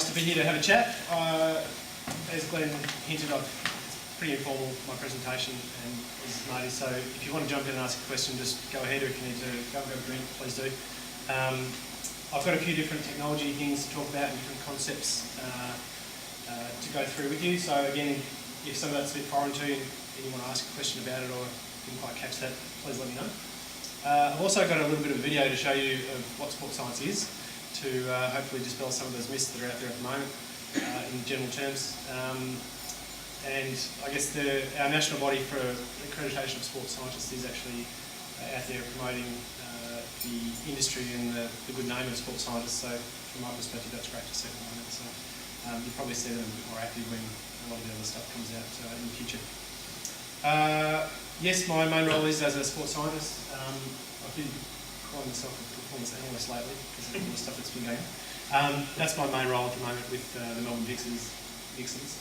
nice to be here to have a chat. As Glenn hinted, it's pretty informal, my presentation, and as noted, so if you want to jump in and ask a question, just go ahead, or if you need to go and grab a drink, please do. I've got a few different technology things to talk about and different concepts to go through with you. So again, if some of that's a bit foreign to you and you want to ask a question about it or didn't quite catch that, please let me know. I've also got a little bit of a video to show you of what sports science is, to hopefully dispel some of those myths that are out there at the moment in general terms. And I guess our national body for accreditation of sports scientists is actually out there promoting the industry and the good name of sports scientists. So from my perspective, that's great to see at the moment. So you'll probably see them a bit more active when a lot of the other stuff comes out in the future. Yes, my main role is as a sports scientist. I've been calling myself a performance analyst lately because of all the stuff that's been going on. That's my main role at the moment with the Melbourne Vixens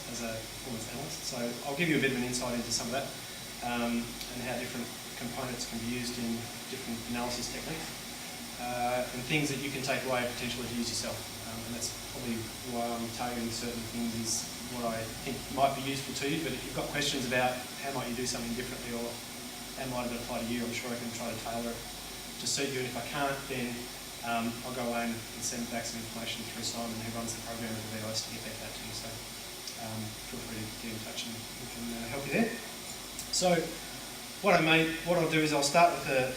as a performance analyst. So I'll give you a bit of an insight into some of that and how different components can be used in different analysis techniques and things that you can take away potentially to use yourself. And that's probably why I'm targeting certain things, is what I think might be useful to you. But if you've got questions about how might you do something differently or how might it apply to you, I'm sure I can try to tailor it to suit you. And if I can't, then I'll go away and send back some information through Simon, who runs the program at the VIS, to get back that to you. So feel free to get in touch and we can help you there. So what I'll do is I'll start with a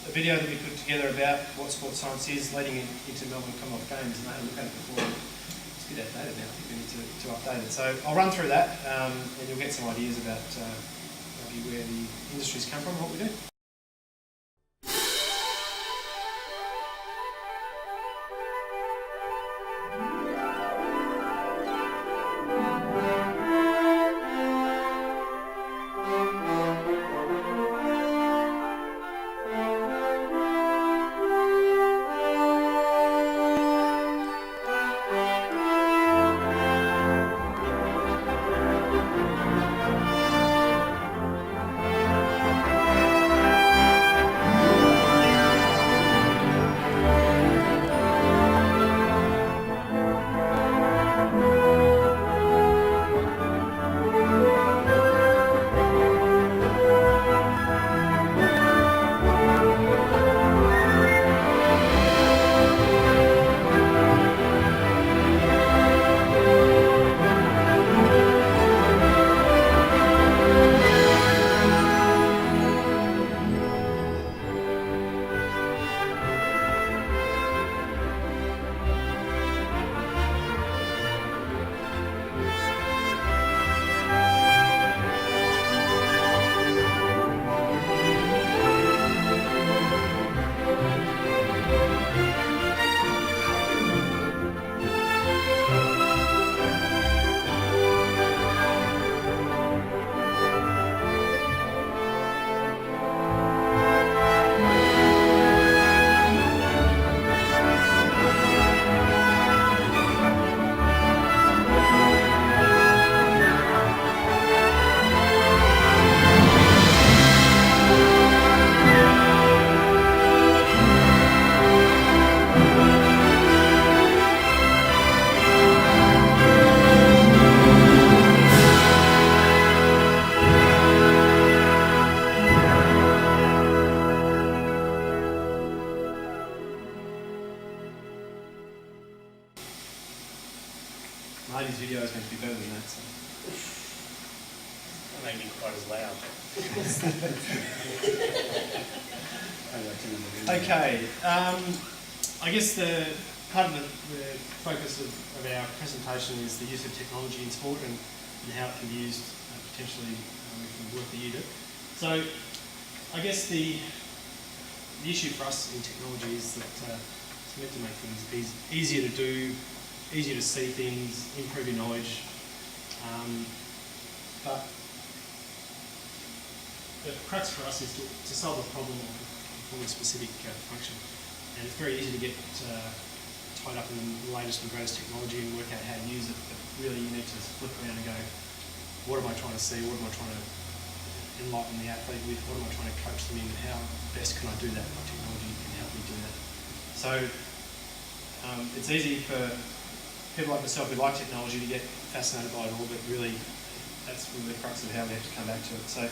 video that we put together about what sports science is leading into Melbourne Commonwealth Games, and I had a look at it before. It's a bit outdated now. I think we need to update it. So I'll run through that and you'll get some ideas about maybe where the industries come from and what we do. Ladies' video is meant to be better than that, so. That may be quite as loud. Okay, I guess the part of the focus of our presentation is the use of technology in sport and how it can be used potentially with the work that you do. So I guess the issue for us in technology is that it's meant to make things easier to do, easier to see things, improve your knowledge, but the crux for us is to solve a problem or perform a specific function. And it's very easy to get tied up in the latest and greatest technology and work out how to use it, but really you need to flip around and go, what am I trying to see, what am I trying to enlighten the athlete with, what am I trying to coach them in, how best can I do that, what technology can help me do that. So it's easy for people like myself who like technology to get fascinated by it all, but really that's really the crux of how we have to come back to it. So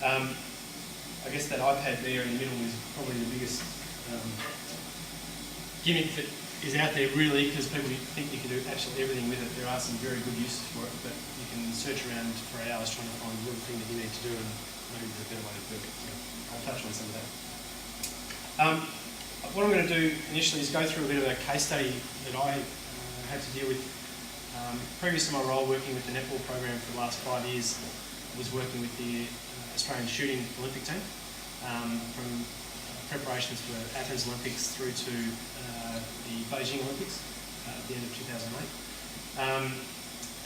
I guess that iPad there in the middle is probably the biggest gimmick that is out there really, because people think you can do absolutely everything with it. There are some very good uses for it, but you can search around for hours trying to find the little thing that you need to do, and maybe there's a better way to do it. So I'll touch on some of that. What I'm going to do initially is go through a bit of a case study that I had to deal with. Previous to my role working with the netball program for the last 5 years, I was working with the Australian shooting Olympic team from preparations for Athens Olympics through to the Beijing Olympics at the end of 2008.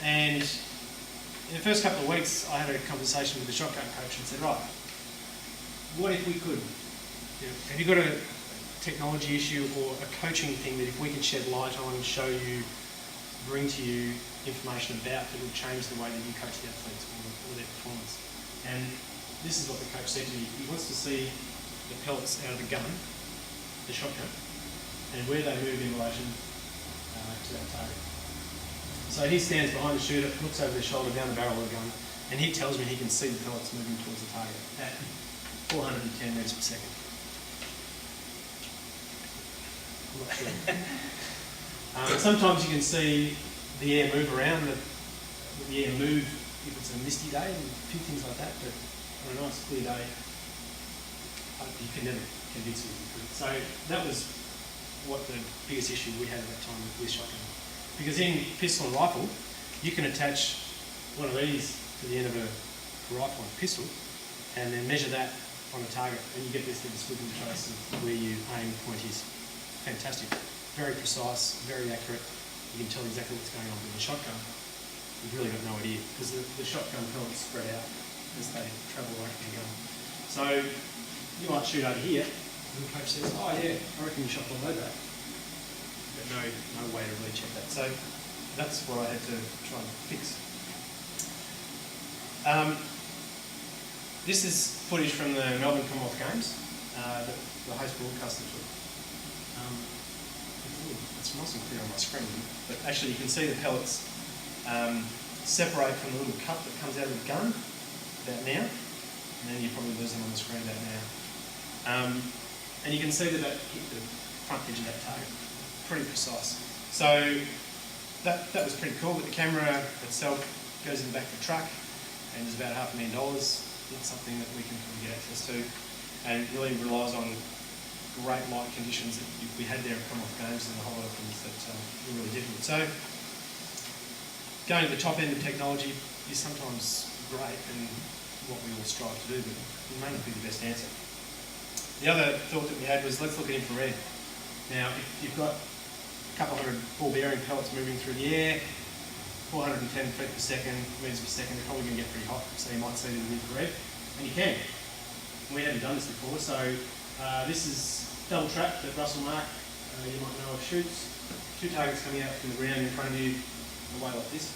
And in the first couple of weeks, I had a conversation with the shotgun coach and said, right, what if we could, have you got a technology issue or a coaching thing that if we could shed light on, show you, bring to you information about that will change the way that you coach the athletes or their performance? And this is what the coach said to me. He wants to see the pellets out of the gun, the shotgun, and where they move in relation to that target. So he stands behind the shooter, looks over their shoulder down the barrel of the gun, and he tells me he can see the pellets moving towards the target at 410 metres per second. I'm not sure. Sometimes you can see the air move around, the air move if it's a misty day and a few things like that, but on a nice clear day, you can never convince me. So that was what the biggest issue we had at that time with shotgun. Because in pistol and rifle, you can attach one of these to the end of a rifle and pistol and then measure that on a target, and you get this little squiggle trace of where you aim the point is. Fantastic. Very precise, very accurate. You can tell exactly what's going on. With the shotgun, you've really got no idea, because the shotgun pellets spread out as they travel around the gun. So you might shoot over here, and the coach says, oh yeah, I reckon you shot below that. But no way to really check that. So that's what I had to try and fix. This is footage from the Melbourne Commonwealth Games that the host broadcaster took. It's nice and clear on my screen, but actually you can see the pellets separate from the little cup that comes out of the gun about now, and then you probably lose them on the screen about now. And you can see that hit the front edge of that target. Pretty precise. So that was pretty cool, but the camera itself goes in the back of the truck and is about $500,000. It's something that we can probably get access to, and really relies on great light conditions that we had there at Commonwealth Games and a whole lot of things that were really difficult. So going to the top end of technology is sometimes great and what we all strive to do, but it may not be the best answer. The other thought that we had was, let's look at infrared. Now, if you've got a couple hundred ball bearing pellets moving through the air, 410 feet per second, metres per second, they're probably going to get pretty hot, so you might see it in infrared, and you can. We haven't done this before, so this is double trap that Russell Mark, you might know, shoots. Two targets coming out from the ground in front of you, away like this,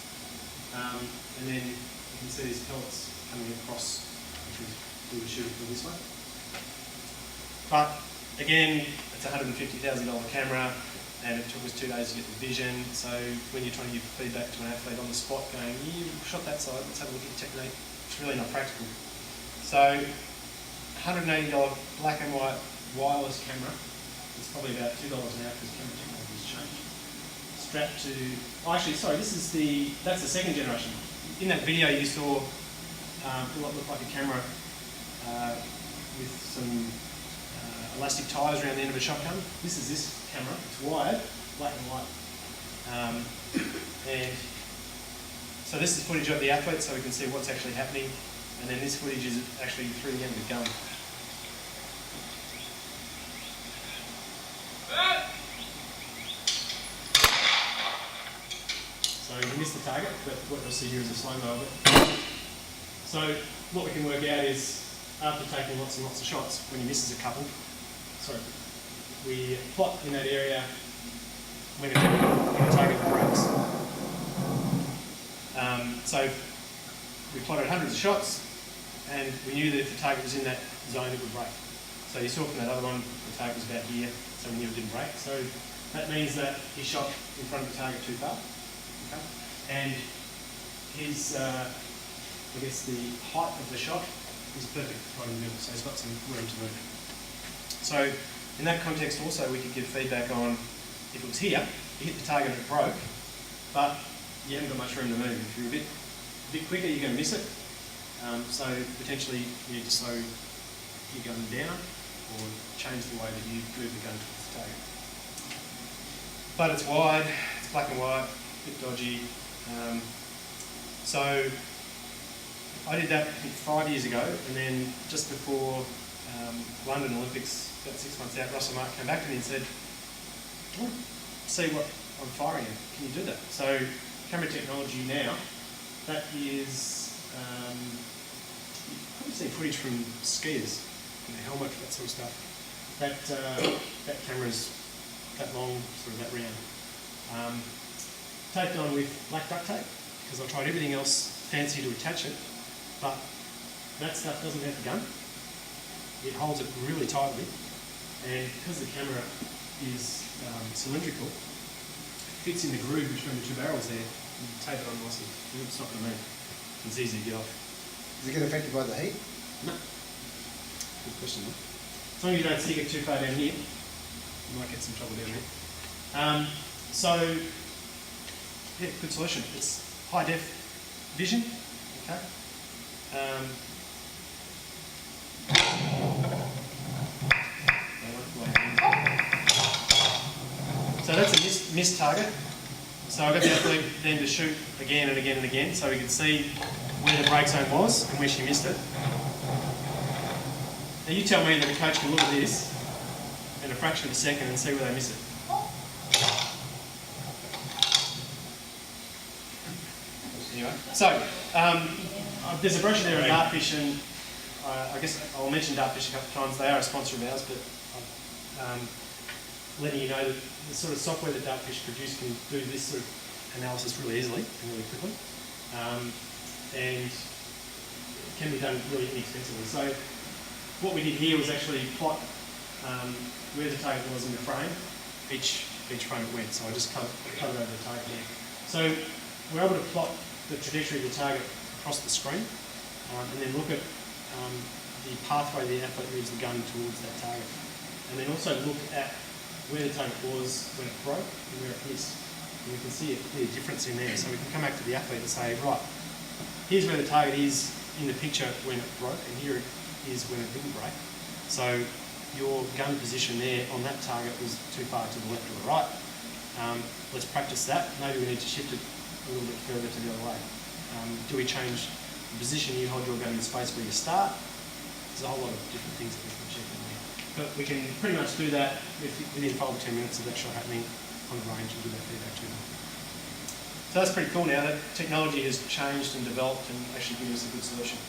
and then you can see these pellets coming across, which we would shoot it from this way. But again, it's a $150,000 camera, and it took us 2 days to get the vision. So when you're trying to give feedback to an athlete on the spot, going, you shot that side, let's have a look at your technique, it's really not practical. So $180 black and white wireless camera. It's probably about $2 an hour because camera technology has changed. Strapped to, that's the second generation. In that video you saw what looked like a camera with some elastic tyres around the end of a shotgun. This is this camera. It's wired, black and white. And so this is footage of the athlete, so we can see what's actually happening. And then this footage is actually through the end of the gun. So you missed the target, but what you'll see here is a slow-mo of it. So what we can work out is, after taking lots and lots of shots, when he misses a couple, we plot in that area when a target breaks. So we plotted hundreds of shots, and we knew that if the target was in that zone, it would break. So you saw from that other one, the target was about here, so we knew it didn't break. So that means that he shot in front of the target too far. Okay? And his, I guess the height of the shot is perfect right in the middle, so he's got some room to move. So in that context also we could give feedback on if it was here, you hit the target and it broke, but you haven't got much room to move. If you're a bit quicker, you're going to miss it. So potentially you need to slow your gun down or change the way that you move the gun towards the target. But it's wide, it's black and white, a bit dodgy. So I did that I think 5 years ago, and then just before London Olympics, about 6 months out, Russell Mark came back to me and said, "I want to see what I'm firing at. Can you do that?" So camera technology now, that is, you've probably seen footage from skiers, helmet, that sort of stuff. That camera's that long, sort of that round. Taped on with black duct tape, because I tried everything else fancy to attach it, but that stuff doesn't have the gun. It holds it really tightly, and because the camera is cylindrical, it fits in the groove between the two barrels there. You tape it on nicely. It's not going to move. It's easy to get off. Does it get affected by the heat? No. Good question. As long as you don't stick it too far down here, you might get some trouble down there. So, yeah, good solution. It's high def vision. Okay. So that's a missed target. So I got the athlete then to shoot again and again and again, so we could see where the break zone was and where she missed it. Now you tell me that a coach can look at this in a fraction of a second and see where they miss it. Anyway, so there's a brochure there on Dartfish, and I guess I'll mention Dartfish a couple of times. They are a sponsor of ours, but I'm letting you know that the sort of software that Dartfish produce can do this sort of analysis really easily and really quickly, and it can be done really inexpensively. So what we did here was actually plot where the target was in the frame, each frame it went. So I just covered over the target there. So we're able to plot the trajectory of the target across the screen, and then look at the pathway the athlete moves the gun towards that target, and then also look at where the target was when it broke and where it missed. And we can see a clear difference in there. So we can come back to the athlete and say, right, here's where the target is in the picture when it broke, and here it is when it didn't break. So your gun position there on that target was too far to the left or the right. Let's practice that. Maybe we need to shift it a little bit further to the other way. Do we change the position you hold your gun in space where you start? There's a whole lot of different things that we can check in there. But we can pretty much do that within 5 or 10 minutes of that shot happening on the range and do that feedback to them. So that's pretty cool now that technology has changed and developed and actually given us a good solution.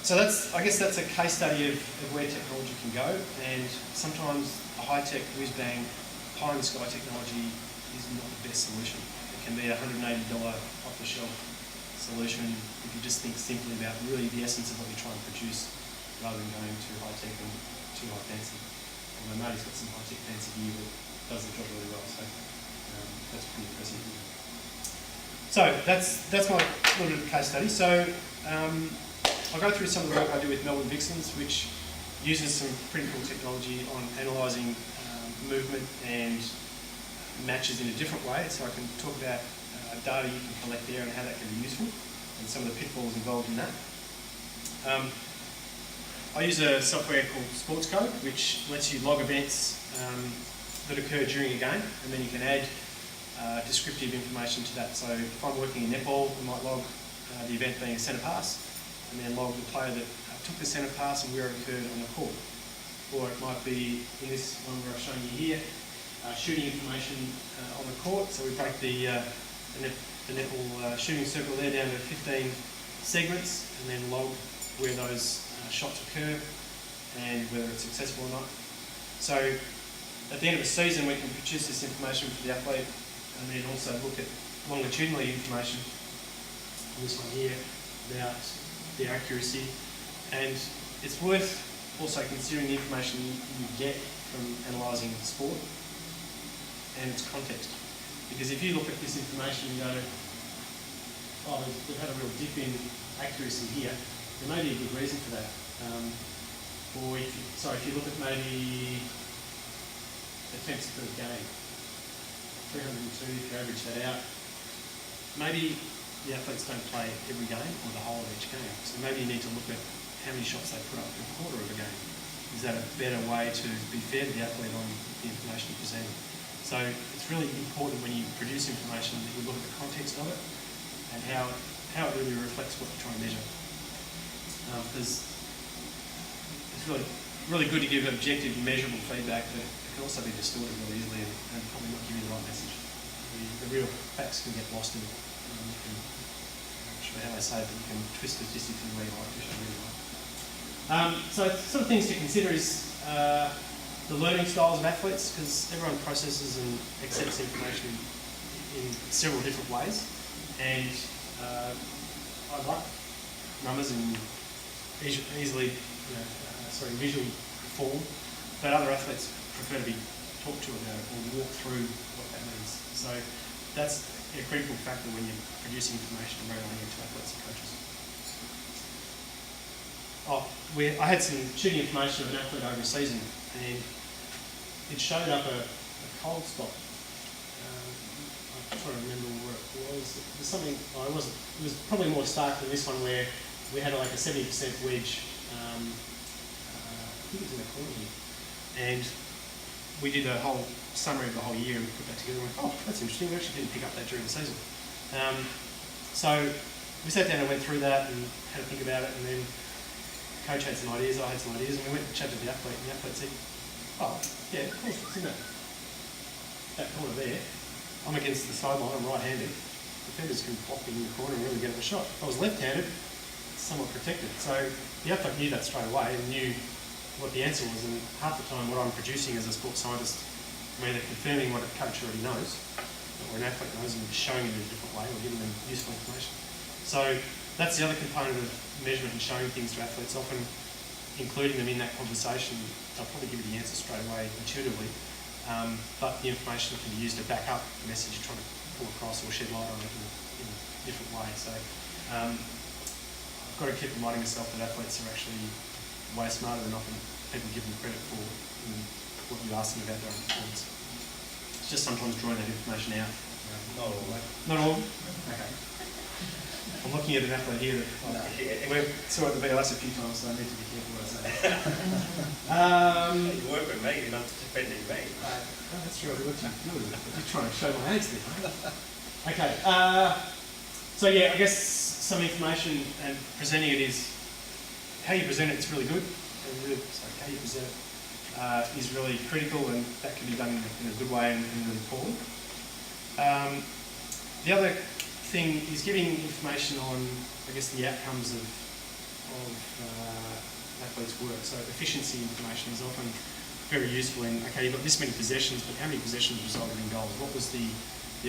So I guess that's a case study of where technology can go, and sometimes a high-tech whiz-bang, pie-in-the-sky technology is not the best solution. It can be a $180 off-the-shelf solution if you just think simply about really the essence of what you're trying to produce, rather than going too high-tech and too high-fancy. Although Marty's got some high-tech fancy gear that does the job really well, so that's pretty impressive. So that's my little bit of case study. So I'll go through some of the work I do with Melbourne Vixens, which uses some pretty cool technology on analysing movement and matches in a different way. So I can talk about data you can collect there and how that can be useful, and some of the pitfalls involved in that. I use a software called Sports Code, which lets you log events that occur during a game, and then you can add descriptive information to that. So if I'm working in netball, I might log the event being a centre pass, and then log the player that took the centre pass and where it occurred on the court. Or it might be, in this one where I've shown you here, shooting information on the court. So we break the netball shooting circle there down to 15 segments, and then log where those shots occur and whether it's successful or not. So at the end of a season we can produce this information for the athlete, and then also look at longitudinally information, this one here, about their accuracy. And it's worth also considering the information you get from analysing sport and its context. Because if you look at this information and go, oh, they've had a real dip in accuracy here, there may be a good reason for that. Or if you look at maybe attempts per game, 302, if you average that out, maybe the athletes don't play every game or the whole of each game. So maybe you need to look at how many shots they put up in a quarter of a game. Is that a better way to be fair to the athlete on the information you're presenting? So it's really important when you produce information that you look at the context of it and how it really reflects what you're trying to measure. Because it's really good to give objective, measurable feedback, but it can also be distorted really easily and probably not give you the right message. The real facts can get lost in it. I'm not sure how they say it, but you can twist statistics in the way you like, which I really like. So sort of things to consider is the learning styles of athletes, because everyone processes and accepts information in several different ways. And I like numbers in easily, visual form, but other athletes prefer to be talked to about it or walk through what that means. So that's a critical factor when you're producing information and relaying it to athletes and coaches. I had some shooting information of an athlete over a season, and it showed up a cold spot. I'm trying to remember where it was. It was something. It was probably more stark than this one, where we had like a 70% wedge. I think it's in the corner here, and we did a whole summary of the whole year and put that together. And went, oh, that's interesting. We actually didn't pick up that during the season. So we sat down and went through that and had to think about it, and then coach had some ideas, I had some ideas, and we went and chatted to the athlete, and the athlete said, oh, yeah, of course, it's in that corner there. I'm against the sideline, I'm right-handed. Defenders can pop in the corner and really get at the shot. If I was left-handed, it's somewhat protected. So the athlete knew that straight away and knew what the answer was, and half the time what I'm producing as a sports scientist, I'm either confirming what a coach already knows, or an athlete knows, and showing it in a different way, or giving them useful information. So that's the other component of measurement and showing things to athletes, often including them in that conversation. They'll probably give you the answer straight away intuitively, but the information can be used to back up the message you're trying to pull across or shed light on it in a different way. So I've got to keep reminding myself that athletes are actually way smarter than often people give them credit for in what you ask them about their own performance. It's just sometimes drawing that information out. Not all. Not all? Okay. I'm looking at an athlete here that we've saw at the VLS a few times, so I need to be careful what I say. You work with me, you're not defending me. That's true. You're trying to show my age there. Okay. So yeah, I guess some information and presenting it is how you present it is really good. How you present it is really critical, and that can be done in a good way and really poorly. The other thing is giving information on, I guess, the outcomes of athletes' work. So efficiency information is often very useful in, okay, you've got this many possessions, but how many possessions resulted in goals? What was the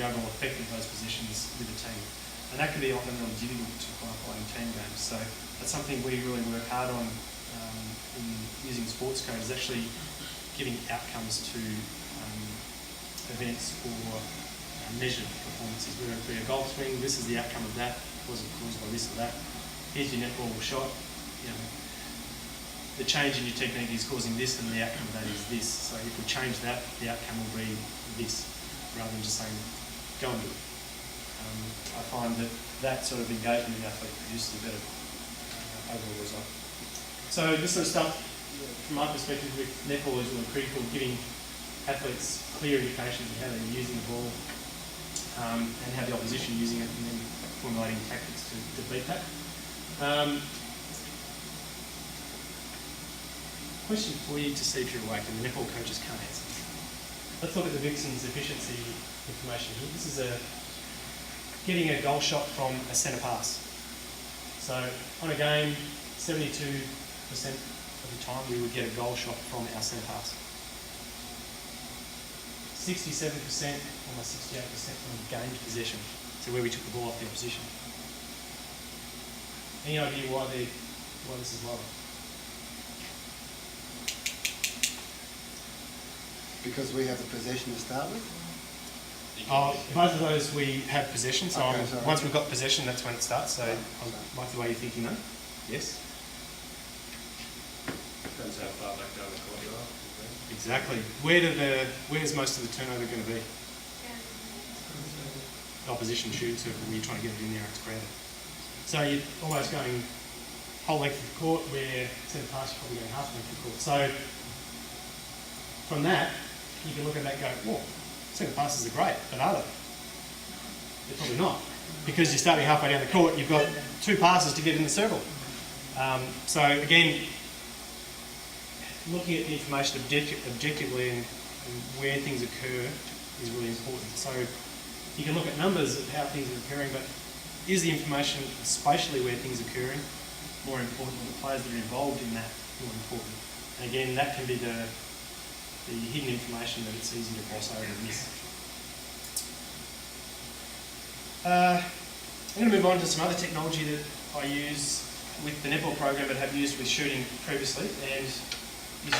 overall effect of those possessions with the team? And that can be often really difficult to quantify in team games. So that's something we really work hard on in using sports code, is actually giving outcomes to events or measured performances. Whether it be a goal swing, this is the outcome of that, was it caused by this or that? Here's your netball shot. The change in your technique is causing this, and the outcome of that is this. So if we change that, the outcome will be this, rather than just saying, go and do it. I find that sort of engagement with the athlete produces a better overall result. So this sort of stuff, from my perspective with netball, is really critical, giving athletes clear indications of how they're using the ball, and how the opposition using it, and then formulating tactics to beat that. Question for you to see if you're awake, and the netball coaches can't answer. Let's look at the Vixens efficiency information here. This is getting a goal shot from a centre pass. So on a game, 72% of the time we would get a goal shot from our centre pass. 67%, almost 68% from gained possession, so where we took the ball off the opposition. Any idea why this is lower? Because we have the possession to start with? Both of those we have possession, so Okay, sorry. once we've got possession, that's when it starts. So I like the way you're thinking though. Yes. Depends how far back down the court you are. Exactly. Where's most of the turnover going to be? Opposition shooting circle where you're trying to get it in there and it's crowded. So you're almost going whole length of the court where centre pass you're probably going half length of the court. So from that, you can look at that and go, whoa, centre passes are great, but are they? They're probably not. Because you're starting halfway down the court, you've got 2 passes to get in the circle. So again, looking at the information objectively and where things occur is really important. So you can look at numbers of how things are occurring, but is the information spatially where things are occurring more important, or the players that are involved in that more important? And again, that can be the hidden information that it's easy to cross over and miss. I'm going to move on to some other technology that I use with the netball program but have used with shooting previously, and is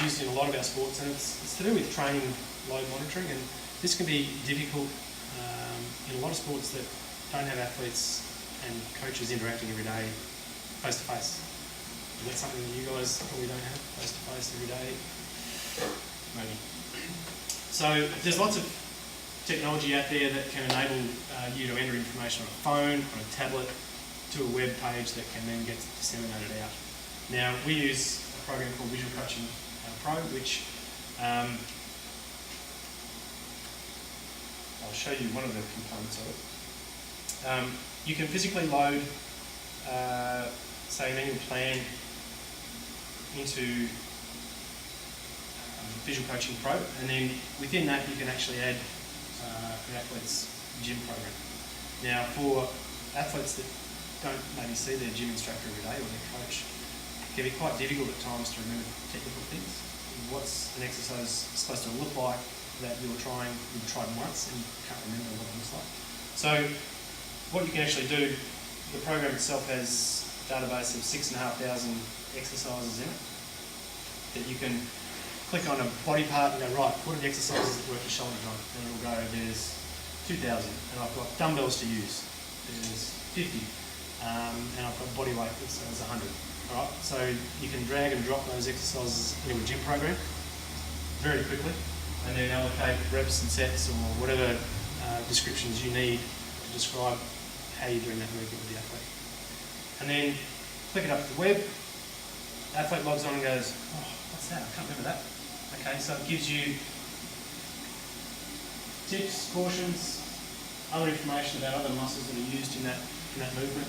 used in a lot of our sports, and it's to do with training load monitoring, and this can be difficult in a lot of sports that don't have athletes and coaches interacting every day face to face. Is that something that you guys probably don't have face to face every day? Maybe. So there's lots of technology out there that can enable you to enter information on a phone, on a tablet, to a web page that can then get disseminated out. Now we use a program called Visual Coaching Pro, which I'll show you one of the components of it. You can physically load, say, an annual plan into Visual Coaching Pro, and then within that you can actually add an athlete's gym program. Now, for athletes that don't maybe see their gym instructor every day or their coach, it can be quite difficult at times to remember technical things. What's an exercise supposed to look like that you've tried once and you can't remember what it looks like? So what you can actually do, the program itself has a database of 6,500 exercises in it that you can click on a body part and go, right, what are the exercises that work your shoulders on? And it'll go, there's 2,000, and I've got dumbbells to use, there's 50, and I've got body weight, so there's 100. All right, so you can drag and drop those exercises into a gym program very quickly, and then allocate reps and sets or whatever descriptions you need to describe how you're doing that movement with the athlete. And then click it up to the web, athlete logs on and goes, oh, what's that? I can't remember that. Okay, so it gives you tips, cautions, other information about other muscles that are used in that movement.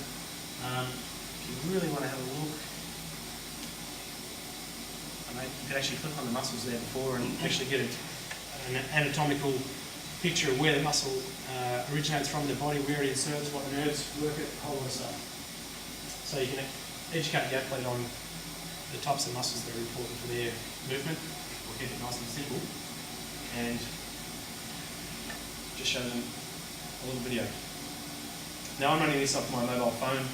If you really want to have a look, you can actually click on the muscles there before and actually get an anatomical picture of where the muscle originates from the body, where it inserts, what nerves work it, a whole lot of stuff. So you can educate the athlete on the types of muscles that are important for their movement, or keep it nice and simple, and just show them a little video. Now I'm running this off my mobile phone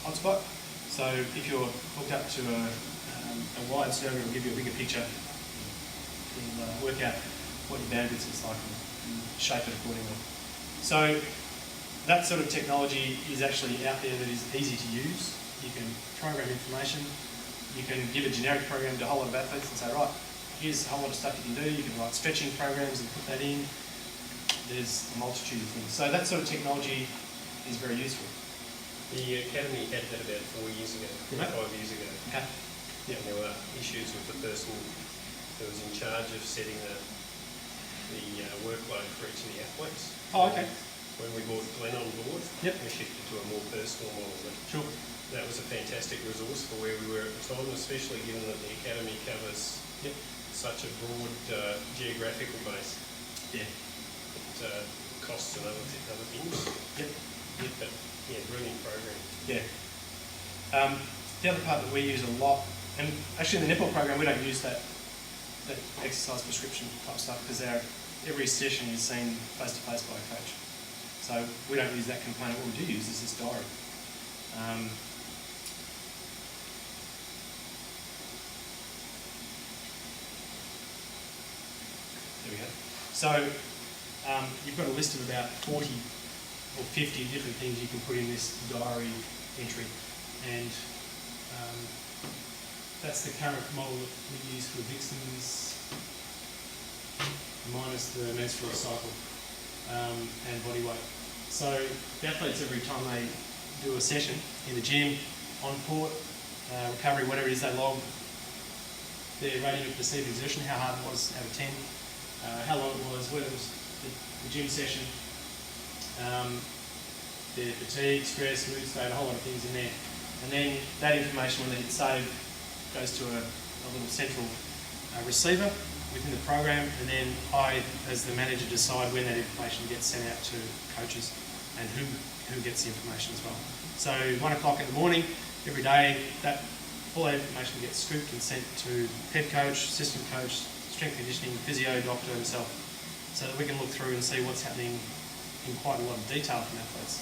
hotspot, so if you're hooked up to a wide server, it'll give you a bigger picture. It'll work out what your bandwidth is like and shape it accordingly. So that sort of technology is actually out there that is easy to use. You can program information. You can give a generic program to a whole lot of athletes and say, right, here's a whole lot of stuff you can do. You can write stretching programs and put that in. There's a multitude of things. So that sort of technology is very useful. The academy had that about 4 years ago, 5 years ago. Okay. Yeah. And there were issues with the person who was in charge of setting the workload for each of the athletes. Oh, okay. When we brought Glenn on board, Yep. we shifted to a more personal model. But Sure. that was a fantastic resource for where we were at the time, especially given that the academy covers such a broad geographical base. Yeah. Costs and other things. Yep. But yeah, brilliant program. Yeah. The other part that we use a lot, and actually in the netball program we don't use that exercise prescription type stuff because every session is seen face to face by a coach. So we don't use that component. What we do use is this diary. There we go. So you've got a list of about 40 or 50 different things you can put in this diary entry, and that's the current model that we use for Vixens, minus the menstrual cycle and body weight. So the athletes, every time they do a session in the gym, on court, recovery, whatever it is, they log their rating of perceived exertion, how hard it was out of 10, how long it was, whether it was the gym session, their fatigue, stress, mood state, a whole lot of things in there. And then that information, when they hit save, goes to a little central receiver within the program, and then I, as the manager, decide when that information gets sent out to coaches and who gets the information as well. So 1 o'clock in the morning, every day, all that information gets scooped and sent to head coach, assistant coach, strength conditioning, physio, doctor himself, so that we can look through and see what's happening in quite a lot of detail from athletes.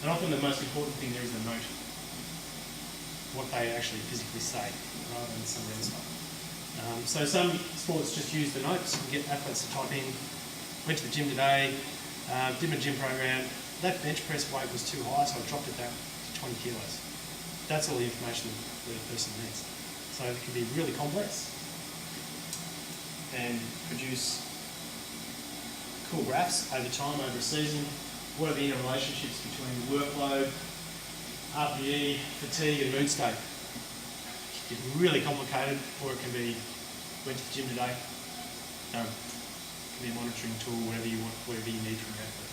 And often the most important thing there is the note, what they actually physically say, rather than some other stuff. So some sports just use the notes and get athletes to type in, went to the gym today, did my gym program, that bench press weight was too high, so I dropped it back to 20 kilos. That's all the information the person needs. So it can be really complex and produce cool graphs over time, over a season. What are the interrelationships between workload, RPE, fatigue and mood state? It can be really complicated, or it can be, went to the gym today, done. It can be a monitoring tool, whatever you want, whatever you need from your athlete.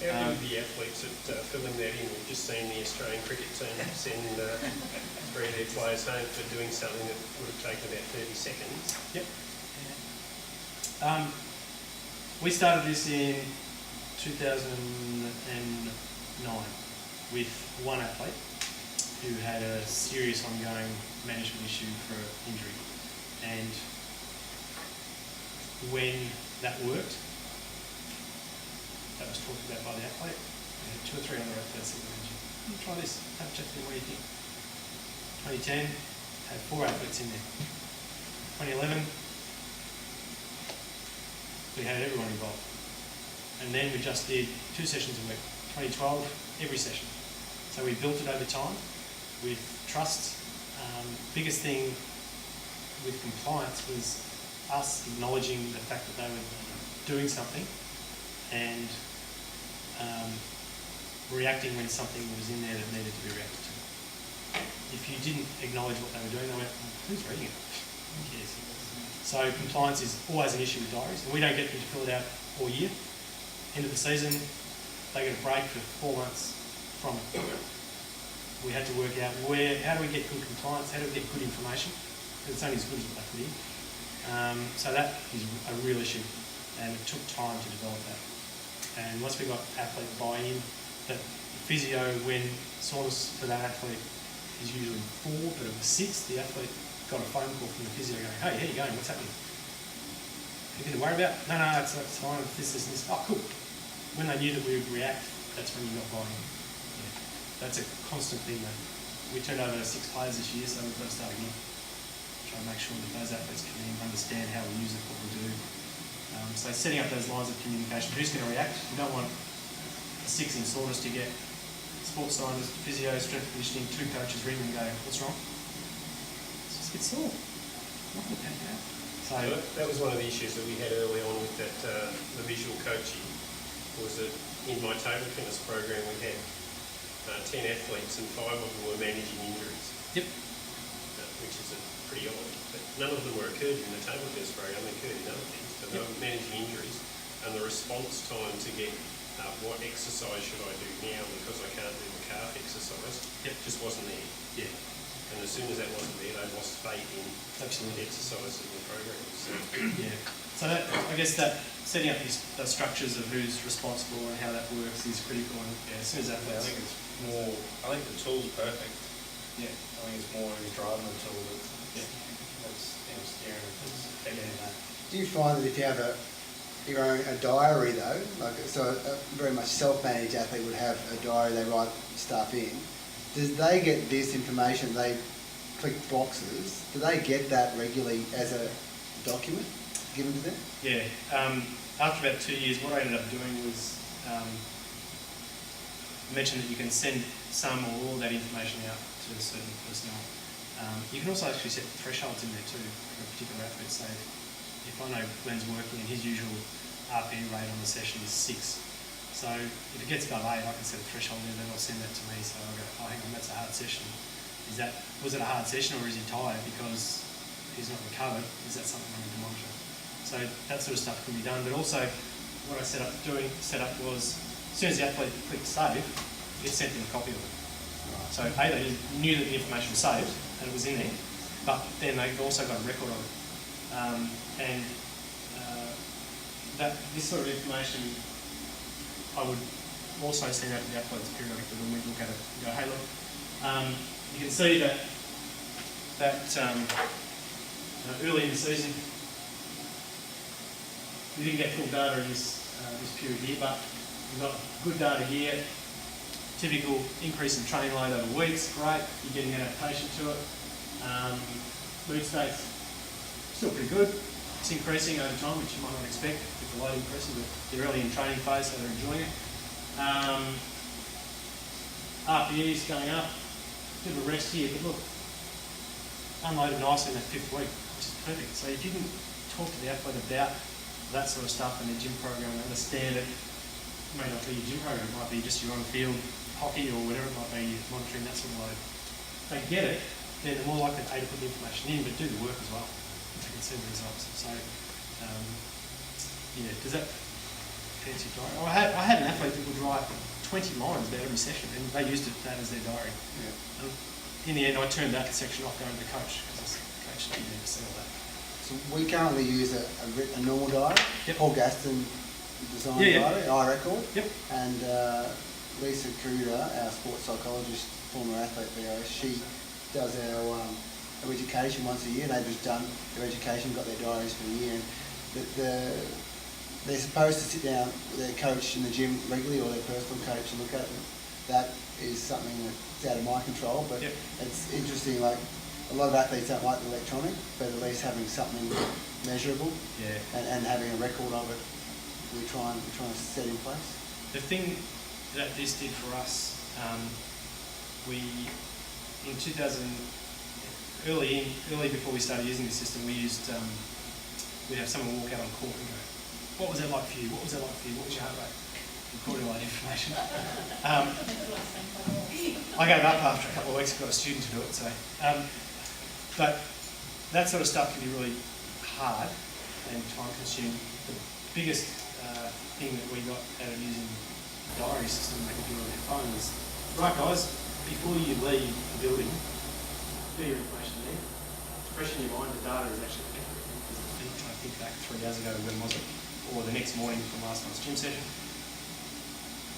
How do the athletes at filling that in? We've just seen the Australian cricket team send 3 of their players home for doing something that would have taken about 30 seconds. Yep. We started this in 2009 with one athlete who had a serious ongoing management issue for injury, and when that worked, that was talked about by the athlete. We had 2 or 3 other athletes that were managing. Try this, have a chat to them, what do you think? 2010, had 4 athletes in there. 2011, we had everyone involved. And then we just did 2 sessions a week. 2012, every session. So we built it over time with trust. Biggest thing with compliance was us acknowledging the fact that they were doing something and reacting when something was in there that needed to be reacted to. If you didn't acknowledge what they were doing, they went, who's reading it? Who cares? So compliance is always an issue with diaries, and we don't get them to fill it out all year. End of the season, they get a break for 4 months from it. We had to work out how do we get good compliance, how do we get good information, because it's only as good as what they put in. So that is a real issue, and it took time to develop that. And once we got athlete buy-in, that physio, when soreness for that athlete is usually 4, but at the 6th, the athlete got a phone call from the physio going, hey, how you going, what's happening? Anything to worry about? No, it's fine, this. Oh, cool. When they knew that we would react, that's when you got buy-in. Yeah. That's a constant thing, though. We turned over 6 players this year, so we've got to start again. Try and make sure that those athletes can understand how we use it, what we do. So setting up those lines of communication. Who's going to react? You don't want a 6 in soreness to get sports scientists, physio, strength conditioning, 2 coaches ring and go, what's wrong? It's just get sore. Nothing can happen. So that was one of the issues that we had early on with that the visual coaching, was that in my table tennis program we had 10 athletes and 5 of them were managing injuries. Yep. Which is pretty odd. But none of them were occurred in the table tennis program, they occurred in other things, but they were managing injuries. And the response time to get what exercise should I do now because I can't do the calf exercise just wasn't there. Yeah. And as soon as that wasn't there, they lost faith in the exercise in the program. So. Yeah. So that, I guess that setting up those structures of who's responsible and how that works is critical. And as soon as that I think it's more. I think the tool's perfect. Yeah. I think it's more who's driving the tool that's steering it. Do you find that if you have your own diary though, like so a very much self-managed athlete would have a diary they write stuff in, does they get this information, they click boxes, do they get that regularly as a document? given to them? Yeah. After about 2 years, what I ended up doing was mention that you can send some or all of that information out to a certain personnel. You can also actually set thresholds in there too for a particular athlete. So if I know Glenn's working and his usual RPE rate on the session is 6, so if it gets above 8, I can set a threshold in, then I'll send that to me. So I'll go, oh, hang on, that's a hard session. Was it a hard session, or is he tired because he's not recovered? Is that something I need to monitor? So that sort of stuff can be done. But also, what I set up was, as soon as the athlete clicked save, it sent him a copy of it. So either he knew that the information was saved and it was in there, but then they've also got a record of it. This sort of information I would also send out to the athletes periodically when we look at it and go, hey look, you can see that early in the season we didn't get full data in this period here, but we've got good data here. Typical increase in training load over weeks, great, you're getting adaptation to it. Mood state's still pretty good. It's increasing over time, which you might not expect with the load increasing, but they're early in training phase, so they're enjoying it. RPE's going up, bit of a rest here, but look, unloaded nicely in that 5th week, which is perfect. So if you can talk to the athlete about that sort of stuff in their gym program, understand it, it may not be your gym program, it might be just your on-field hockey or whatever it might be, you're monitoring that sort of load. If they get it, then they're more likely to put the information in, but do the work as well, if they can see the results. So, yeah, does that answer your diary? I had an athlete that would write 20 lines about every session, and they used that as their diary. Yeah. In the end, I turned that section off going to the coach, because the coach didn't need to see all that. So we currently use a normal diary. Yep. Paul Gaston designed diary, iRecord. Yep. And Lisa Kruger, our sports psychologist, former athlete there, she does our education once a year. They've just done their education, got their diaries for the year. And they're supposed to sit down with their coach in the gym regularly, or their personal coach, and look at them. That is something that's out of my control, but it's interesting. Like, a lot of athletes don't like the electronic, but at least having something measurable and having a record of it, we're trying to set in place. The thing that this did for us, we in 2000, early before we started using the system, we used we'd have someone walk out on court and go, "What was that like for you? What was that like for you? What was your heart rate?" Recording all that information. I gave up after a couple of weeks. I got a student to do it. So, but that sort of stuff can be really hard and time-consuming. The biggest thing that we got out of using the diary system, they could do on their phone, is, right guys, before you leave the building, do your information there. Fresh in your mind, the data is actually accurate. I think back 3 days ago, when was it? Or the next morning from last night's gym session.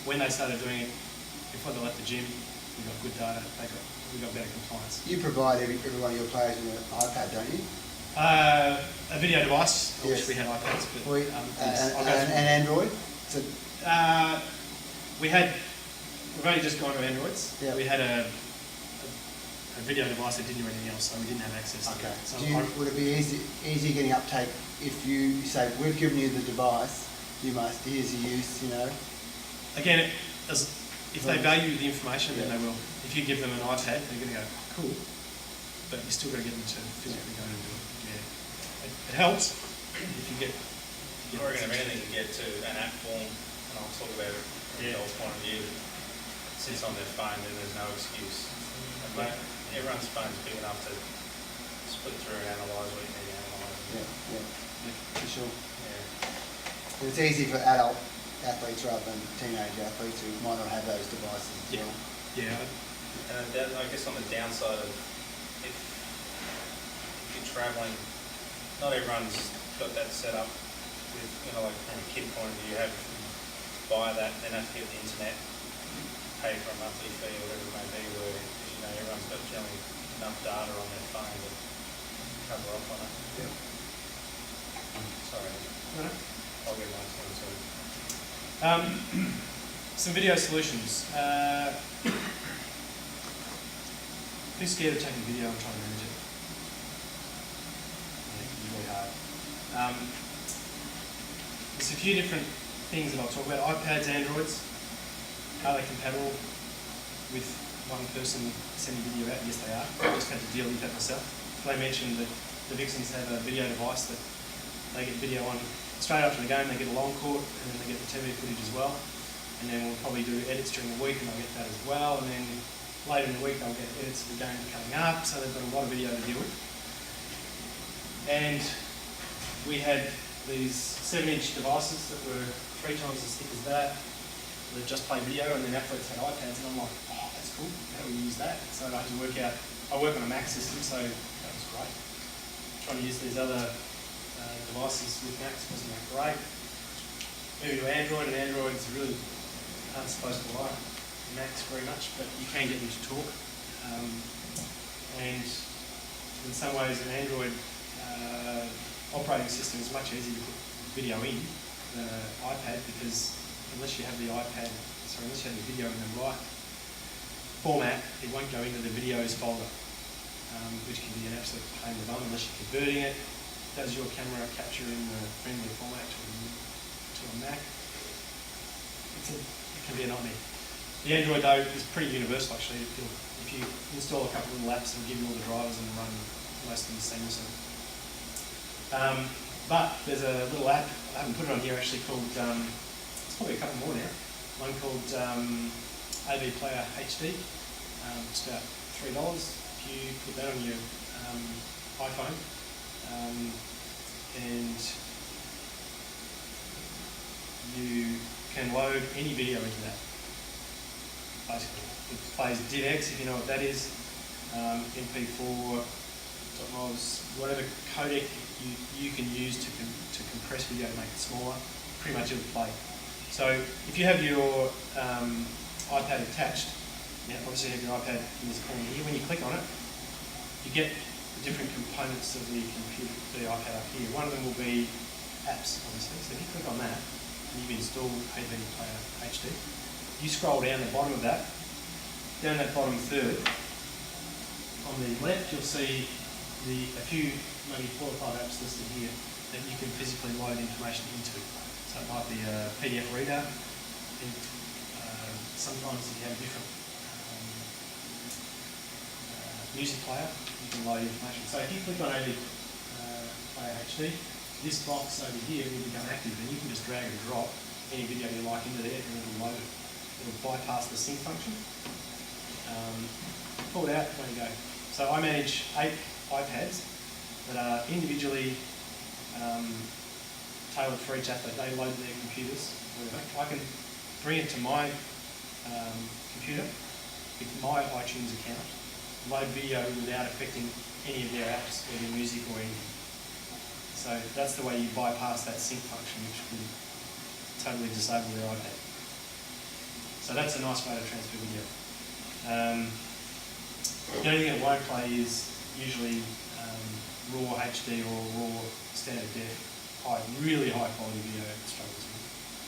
When they started doing it, before they left the gym, we got good data, we got better compliance. You provide every one of your players with an iPad, don't you? A video device. I wish we had iPads, but and Android. So we've only just gone to Androids. Yeah. We had a video device that didn't do anything else, so we didn't have access to it. So would it be easy getting uptake if you say, we've given you the device, here's the use, you know? Again, if they value the information, then they will. If you give them an iPad, they're going to go, cool, but you still got to get them to physically go and do it. Yeah, it helps if you get. I reckon if anything, to get to an app form, and I'll talk about it from the old point of view, it sits on their phone, then there's no excuse. Everyone's phone's big enough to split through and analyse what you need to analyse. Yeah, for sure. Yeah. And it's easy for adult athletes rather than teenage athletes who might not have those devices as well. Yeah. And I guess on the downside of if you're travelling, not everyone's got that set up with, like from a kid point of view, you have to buy that, then have to get the internet, pay for a monthly fee or whatever it may be, where everyone's got generally enough data on their phone to cover off on it. Yeah. Sorry. No. I'll get my turn soon. Some video solutions. Who's scared of taking video and trying to manage it? Yeah, it can be really hard. there's a few different things that I'll talk about. iPads, Androids, are they compatible with one person sending video out? Yes, they are. I just had to deal with that myself. They mentioned that the Vixens have a video device that they get video on straight after the game. They get a long court, and then they get the TV footage as well. And then we'll probably do edits during the week, and they'll get that as well. And then later in the week, they'll get edits of the game coming up. So they've got a lot of video to deal with. And we had these 7-inch devices that were 3 times as thick as that just play video, and then athletes had iPads, and I'm like, oh, that's cool, how do we use that? So I had to work out, I work on a Mac system, so that was great. Trying to use these other devices with Macs wasn't that great. Moving to Android, and Androids really aren't supposed to like Macs very much, but you can get them to talk. And in some ways, an Android operating system is much easier to put video in than an iPad, because unless you have the video in the right format, it won't go into the videos folder, which can be an absolute pain in the bum unless you're converting it. Does your camera capture in the friendly format to a Mac? It can be a nightmare. The Android though is pretty universal actually. If you install a couple of little apps, it'll give you all the drivers and run most of them seamlessly. But there's a little app, I haven't put it on here actually, called it's probably a couple more now. One called AV Player HD. It's about $3. If you put that on your iPhone, and you can load any video into that. Basically, it plays DivX, if you know what that is. MP4, .mos, whatever codec you can use to compress video to make it smaller. Pretty much it'll play. So if you have your iPad attached, you obviously have your iPad in this corner here. When you click on it, you get the different components of the computer, the iPad up here. One of them will be apps, obviously. So if you click on that, and you've installed AV Player HD, you scroll down the bottom of that, down that bottom third, on the left you'll see a few, maybe 4 or 5 apps listed here that you can physically load information into. So it might be a PDF reader, and sometimes if you have a different music player, you can load information. So if you click on AV Player HD, this box over here will become active, and you can just drag and drop any video you like into there and it'll load it. It'll bypass the sync function. Pull it out, there you go. So I manage 8 iPads that are individually tailored for each athlete. They load their computers. I can bring it to my computer with my iTunes account, load video without affecting any of their apps or their music or anything. So that's the way you bypass that sync function, which will totally disable their iPad. So that's a nice way to transfer video. The only thing it won't play is usually raw HD or raw standard def, really high quality video it struggles with.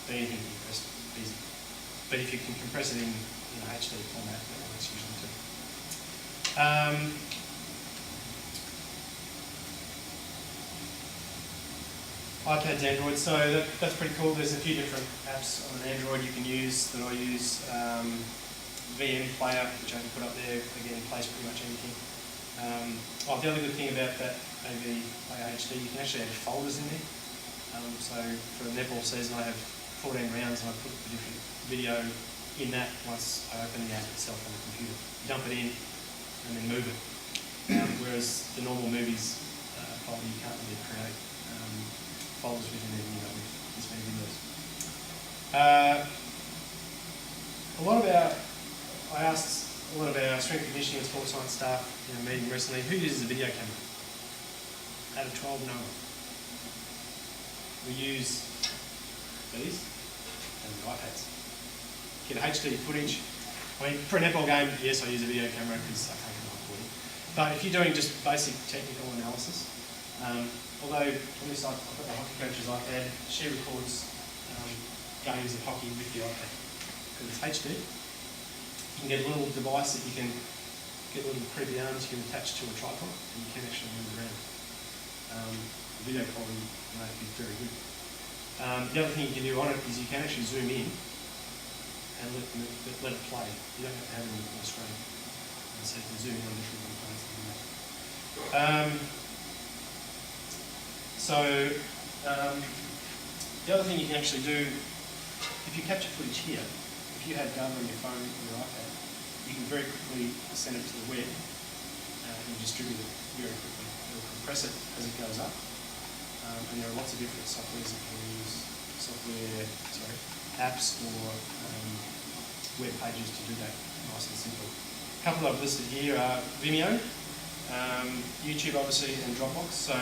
But anything compressed, easy. But if you can compress it in HD format, that works usually too. iPads, Android, so that's pretty cool. There's a few different apps on an Android you can use that I use. VM Player, which I can put up there, again, plays pretty much anything. The other good thing about that AV Player HD, you can actually add folders in there. So for the netball season, I have 14 rounds and I put the different video in that once I open the app itself on the computer. Dump it in and then move it. Whereas the normal movies folder, you can't really create folders within there, with this many videos. I asked a lot of our strength and conditioning and sports science staff in a meeting recently, who uses a video camera? Out of 12, no one. We use these and iPads. Get HD footage. I mean, for a netball game, yes, I use a video camera because I can't get my recording. But if you're doing just basic technical analysis, although on this I've got the hockey coach's iPad, she records games of hockey with the iPad because it's HD. You can get a little device that you can get little creepy arms you can attach to a tripod, and you can actually move around. The video quality is very good. The other thing you can do on it is you can actually zoom in and let it play. You don't have to have it on the full screen. And so you can zoom in on different components and do that. The other thing you can actually do, if you capture footage here, if you have data on your phone or your iPad, you can very quickly send it to the web and distribute it very quickly. It'll compress it as it goes up. And there are lots of different softwares that can use apps or web pages to do that nice and simple. A couple I've listed here are Vimeo, YouTube obviously, and Dropbox. So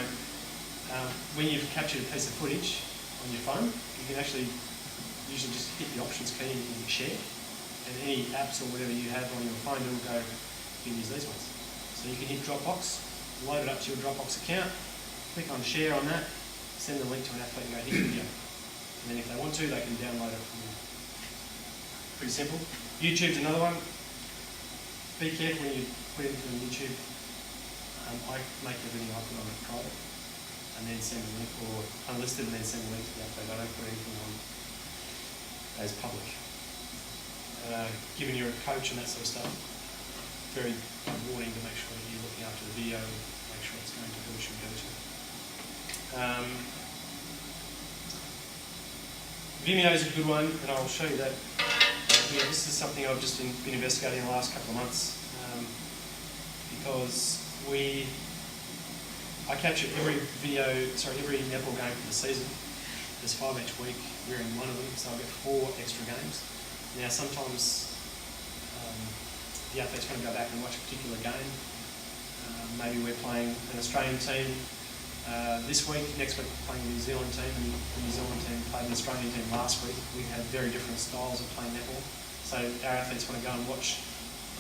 when you've captured a piece of footage on your phone, you can actually usually just hit the options key and you can share. And any apps or whatever you have on your phone, it will go, you can use these ones. So you can hit Dropbox, load it up to your Dropbox account, click on share on that, send the link to an athlete and go, here's video. And then if they want to, they can download it from there. Pretty simple. YouTube's another one. Be careful when you put it into YouTube. I make everything I put on it private and then send the link, or unlisted and then send the link to the athlete. I don't put anything on as public. Given you're a coach and that sort of stuff, very rewarding to make sure that you're looking after the video and make sure it's going to who it should go to. Vimeo is a good one, and I'll show you that. This is something I've just been investigating in the last couple of months because I capture every netball game for the season. There's 5 each week. We're in one of them, so I've got 4 extra games. Now sometimes the athletes want to go back and watch a particular game. Maybe we're playing an Australian team this week, next week we're playing the New Zealand team, and the New Zealand team played the Australian team last week. We had very different styles of playing netball. So our athletes want to go and watch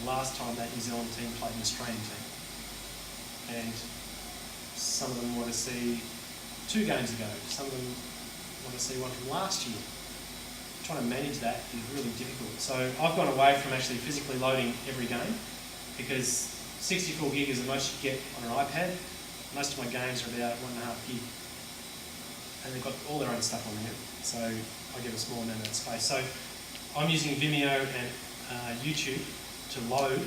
the last time that New Zealand team played an Australian team. And some of them want to see 2 games ago, some of them want to see one from last year. Trying to manage that is really difficult. So I've gone away from actually physically loading every game because 64 gig is the most you get on an iPad. Most of my games are about 1.5 gig. And they've got all their own stuff on there. So I get a small amount of space. So I'm using Vimeo and YouTube to load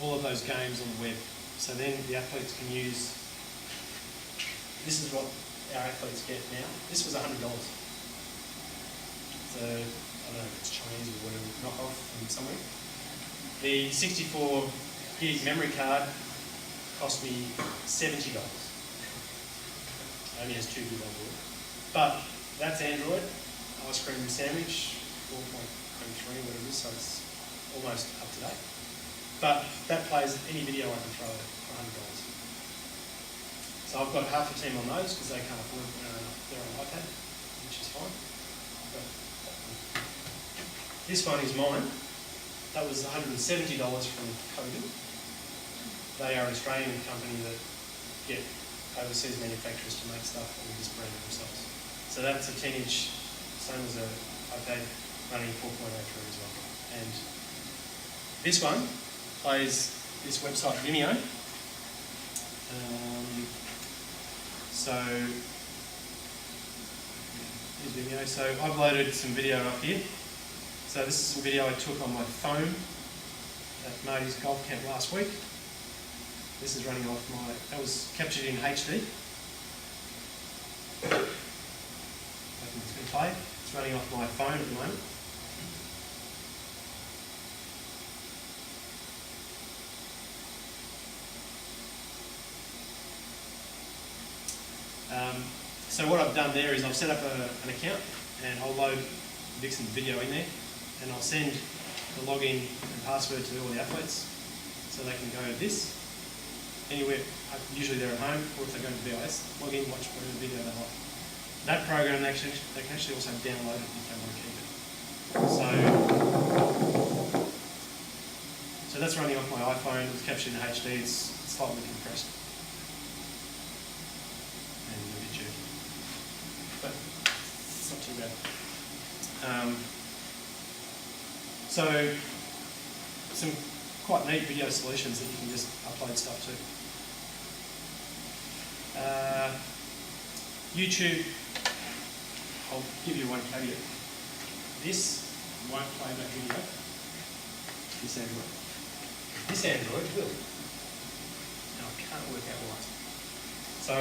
all of those games on the web. So then the athletes can use, this is what our athletes get now. This was $100. So, I don't know if it's Chinese or whatever, knockoff from somewhere. The 64 gig memory card cost me $70. It only has 2 gig on board. But that's Android, ice cream sandwich, 4.03, whatever it is, so it's almost up to date. But that plays any video I can throw at it for $100. So I've got half the team on those because they can't afford their own iPad, which is fine. But this one is mine. That was $170 from Kogan. They are an Australian company that get overseas manufacturers to make stuff and just brand it themselves. So that's a 10-inch, same as an iPad, running 4.03 as well. And this one plays this website Vimeo. So here's Vimeo. So I've loaded some video up here. So this is some video I took on my phone at Marty's golf camp last week. This is running off that was captured in HD. I think it's going to play. It's running off my phone at the moment. So what I've done there is I've set up an account and I'll load Vixen's video in there and I'll send the login and password to all the athletes so they can go to this anywhere, usually they're at home, or if they go to VIS, log in, watch whatever video they like. That program, they can actually also download it if they want to keep it. So that's running off my iPhone, it's captured in HD, it's slightly compressed. And a bit jerky. But it's not too bad. So some quite neat video solutions that you can just upload stuff to. YouTube, I'll give you one caveat. This won't play that video. This Android. This Android will. Now I can't work out why. So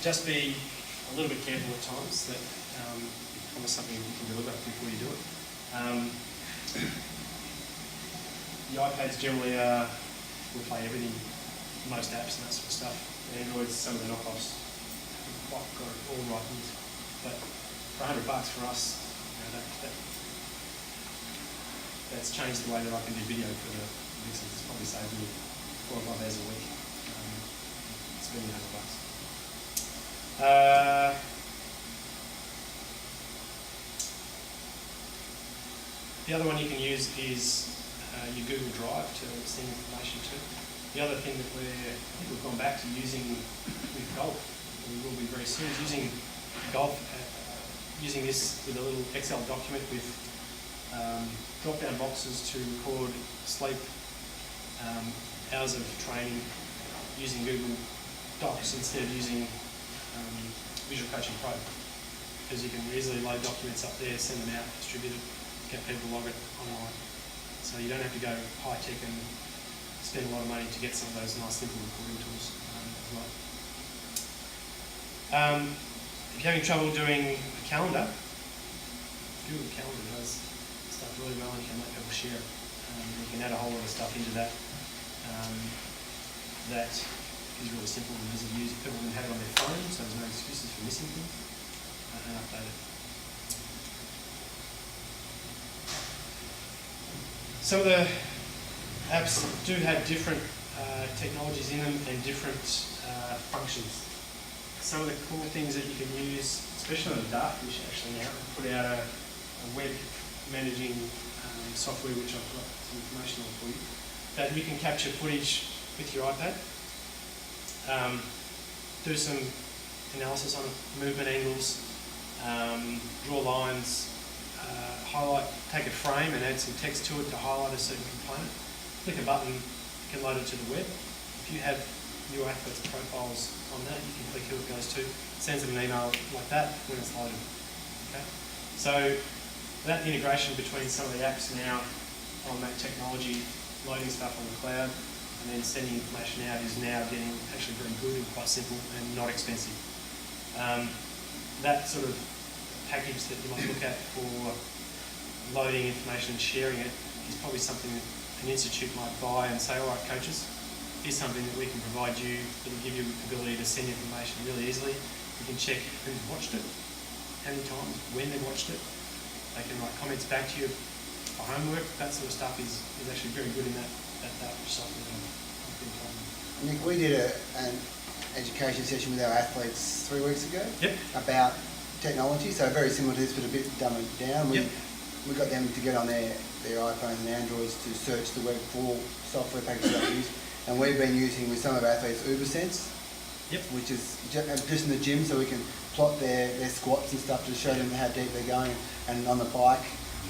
just be a little bit careful at times that you promise something you can deliver before you do it. The iPads generally will play everything, most apps and that sort of stuff. The Androids, some of the knockoffs, haven't quite got it all right. But for $100 for us, that's changed the way that I can do video for the Vixens. It's probably saved me 4 or 5 hours a week. Spending $100. The other one you can use is your Google Drive to send information to. The other thing that I think we've gone back to using with golf, and we will be very soon, is using golf, using this with a little Excel document with drop-down boxes to record sleep, hours of training, using Google Docs instead of using Visual Coaching Pro, because you can easily load documents up there, send them out, distribute it, get people log it online. So you don't have to go high tech and spend a lot of money to get some of those nice simple recording tools as well. If you're having trouble doing a calendar, Google Calendar does stuff really well, and you can let people share it. You can add a whole lot of stuff into that. That is really simple and easy to use. People can have it on their phone, so there's no excuses for missing things, and update it. Some of the apps do have different technologies in them and different functions. Some of the cool things that you can use, especially on the Dartfish actually now, put out a web managing software which I've got some information on for you, that you can capture footage with your iPad, do some analysis on movement angles, draw lines, highlight, take a frame and add some text to it to highlight a certain component. Click a button, you can load it to the web. If you have your athletes' profiles on that, you can click who it goes to, sends them an email like that when it's loaded. Okay? So that integration between some of the apps now on that technology, loading stuff on the cloud and then sending information out, is now getting actually very good and quite simple and not expensive. That sort of package that you might look at for loading information and sharing it is probably something that an institute might buy and say, all right, coaches, here's something that we can provide you that will give you the ability to send information really easily. You can check who's watched it, how many times, when they've watched it. They can write comments back to you for homework. That sort of stuff is actually very good in that software. Nick, we did an education session with our athletes 3 weeks ago. Yep. About technology, so very similar to this but a bit dumbed down. Yep. We got them to get on their iPhones and Androids to search the web for software packages that we use. And we've been using with some of our athletes UberSense, Yep. which is just in the gym, so we can plot their squats and stuff to show them how deep they're going, and on the bike.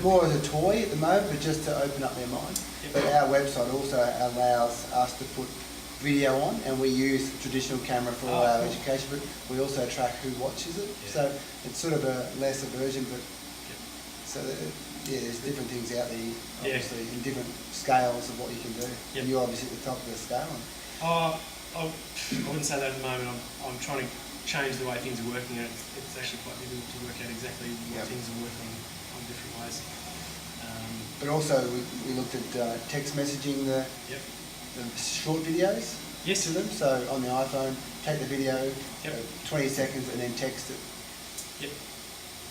More as a toy at the moment, but just to open up their mind. Yep. But our website also allows us to put video on, and we use traditional camera for all our education, but we also track who watches it. Yeah. So it's sort of a lesser version, but Yep. so there's different things out there, Yeah. obviously, in different scales of what you can do. Yep. And you're obviously at the top of the scale. I wouldn't say that at the moment. I'm trying to change the way things are working, and it's actually quite difficult to work out exactly what Yep. things are working on different ways. But also we looked at text messaging the Yep. short videos Yes. to them. So on the iPhone, take the video, Yep. 20 seconds, and then text it. Yep.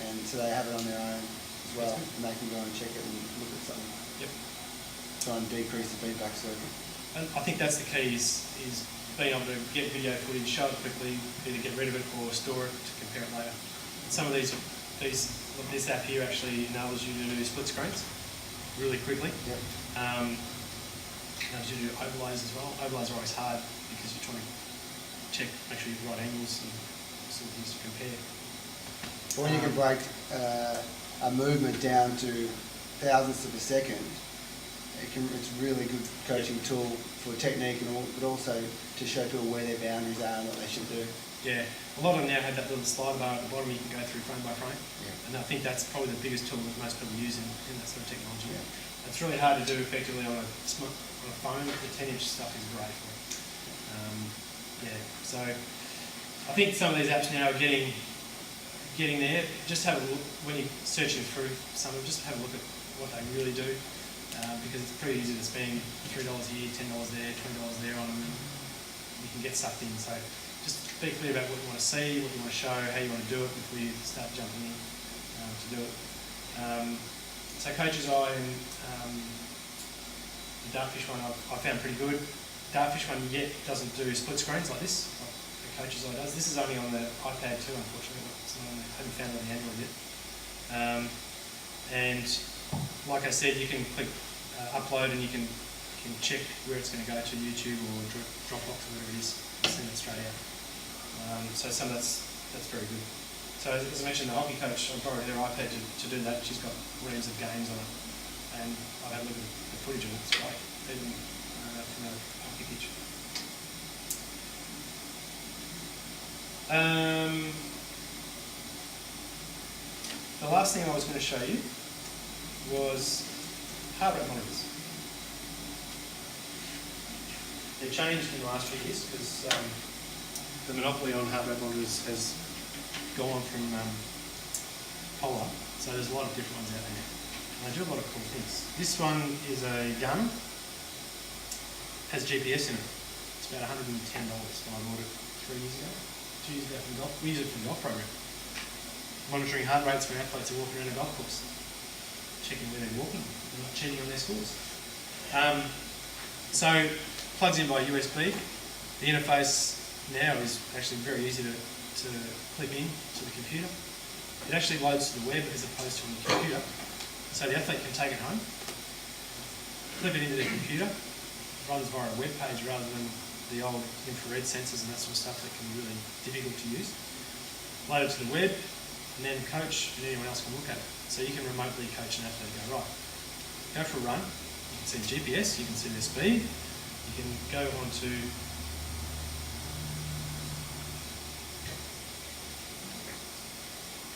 And so they have it on their own as well, That's good. and they can go and check it and look at something. Yep. Try and decrease the feedback circle. And I think that's the key is being able to get video footage, show it quickly, either get rid of it or store it to compare it later. And some of this app here actually enables you to do split screens really quickly. Yep. Enables you to do overlays as well. Overlays are always hard because you're trying to check, make sure you've got right angles and some things to compare. But when you can break a movement down to thousandths of a second, it's a really good coaching tool for technique and all, but also to show people where their boundaries are and what they should do. Yeah, a lot of them now have that little slider bar at the bottom you can go through frame by frame. Yeah. And I think that's probably the biggest tool that most people use in that sort of technology. Yeah. It's really hard to do effectively on a phone. The 10-inch stuff is great for it. So I think some of these apps now are getting there. Just have a look, when you're searching through some of them, just have a look at what they really do, because it's pretty easy to spend $3 here, $10 there, $20 there on them, and you can get sucked in. So just be clear about what you want to see, what you want to show, how you want to do it before you start jumping in to do it. So Coach's Eye and the Dartfish one I found pretty good. Dartfish one yet doesn't do split screens like this, like the Coach's Eye does. This is only on the iPad too, unfortunately. It's not on I haven't found it on the Android yet. And like I said, you can click upload and you can check where it's going to go to, YouTube or Dropbox or whatever it is, and send it straight out. So some of that's very good. So as I mentioned, the hockey coach, I borrowed her iPad to do that. She's got reams of games on it, and I've had a look at the footage of it. It's great, even from a hockey pitch. The last thing I was going to show you was heart rate monitors. They've changed in the last few years because the monopoly on heart rate monitors has gone from Polar, so there's a lot of different ones out there. And they do a lot of cool things. This one is a gun, has GPS in it. It's about $110 when I bought it 3 years ago. 2 years ago from golf. We use it for the golf program. Monitoring heart rates when athletes are walking around a golf course. Checking where they're walking, if they're not cheating on their scores. So, plugs in by USB. The interface now is actually very easy to clip in to the computer. It actually loads to the web as opposed to on the computer. So the athlete can take it home, clip it into their computer, runs via a web page rather than the old infrared sensors and that sort of stuff that can be really difficult to use. Load it to the web, and then the coach and anyone else can look at it. So you can remotely coach an athlete and go, right, go for a run, you can see the GPS, you can see their speed, you can go on to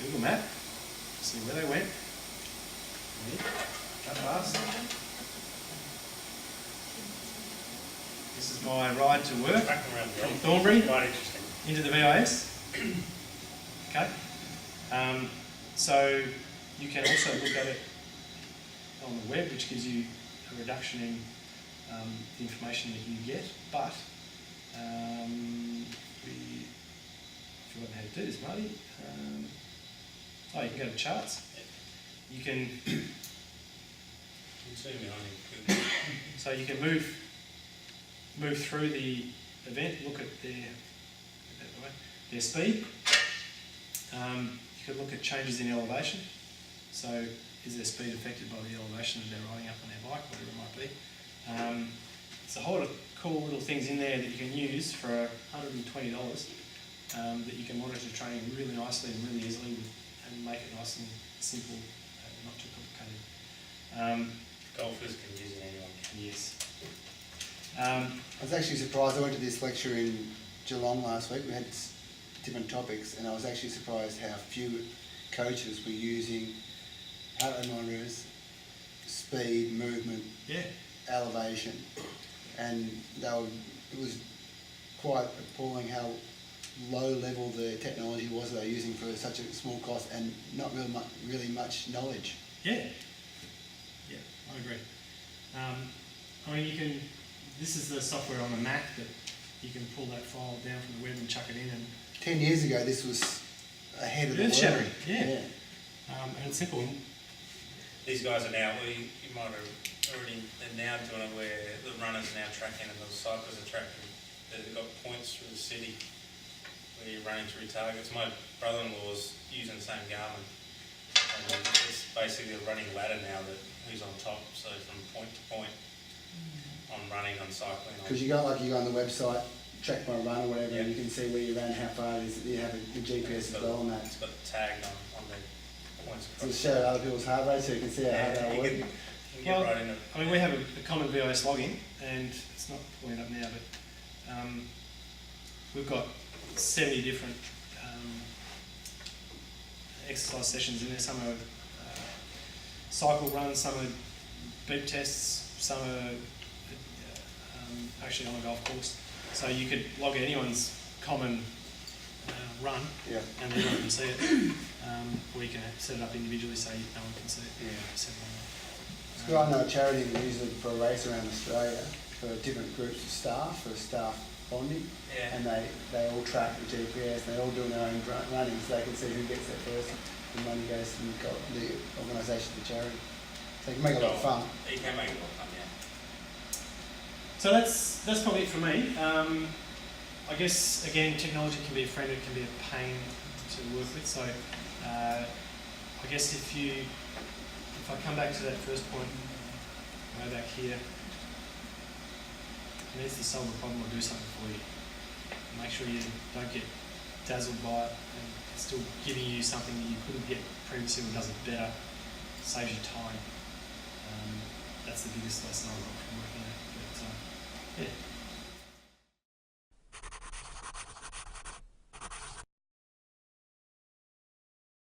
Google Map, see where they went, how fast. This is my ride to work from Thornbury into the VIS. Okay. So you can also look at it on the web, which gives you a reduction in the information that you get, but we forgot how to do this, Marty. You can go to charts. You can so you can move through the event, look at their speed. You can look at changes in elevation. So is their speed affected by the elevation that they're riding up on their bike, whatever it might be. There's a whole lot of cool little things in there that you can use for $120 that you can monitor training really nicely and really easily and make it nice and simple, not too complicated. Golfers can use it, anyone can. Yes. I was actually surprised. I went to this lecture in Geelong last week. We had different topics, and I was actually surprised how few coaches were using heart rate monitors, speed, movement, elevation, and it was quite appalling how low level the technology was they were using for such a small cost and not really much knowledge. Yeah, I agree. I mean, you can. This is the software on the Mac that you can pull that file down from the web and chuck it in. And 10 years ago, this was ahead of the world. Earth-shattering, yeah. And it's simple. These guys are now, you might have already, they're now doing it where the runners are now tracking and the cyclists are tracking. They've got points through the city where you're running through targets. My brother-in-law's using the same Garmin. And it's basically a running ladder now that who's on top. So from point to point, on running, on cycling. Because you go on the website, track my run or whatever, and you can see where you ran, how far it is. You have the GPS as well on that. It's got tagged on the points across. To show other people's heart rate so you can see how hard they work. Well, right in it. I mean, we have a common VIS login, and it's not pulling it up now, but we've got 70 different exercise sessions in there. Some are cycle runs, some are beep tests, some are actually on a golf course. So you could log anyone's common run, and everyone can see it. Or you can set it up individually so no one can see it. Set it So I know a charity that uses it for a race around Australia for different groups of staff, for staff bonding, and they all track the GPS, they all doing their own running so they can see who gets there first. The money goes to the organisation, the charity. So you can make it a lot of fun. You can make it a lot of fun, yeah. So that's probably it for me. I guess, again, technology can be a friend, it can be a pain to work with. So I guess if I come back to that first point, way back here, it needs to solve a problem or do something for you. Make sure you don't get dazzled by it, and it's still giving you something that you couldn't get previously or does it better, saves you time. That's the biggest lesson I've got from working at it.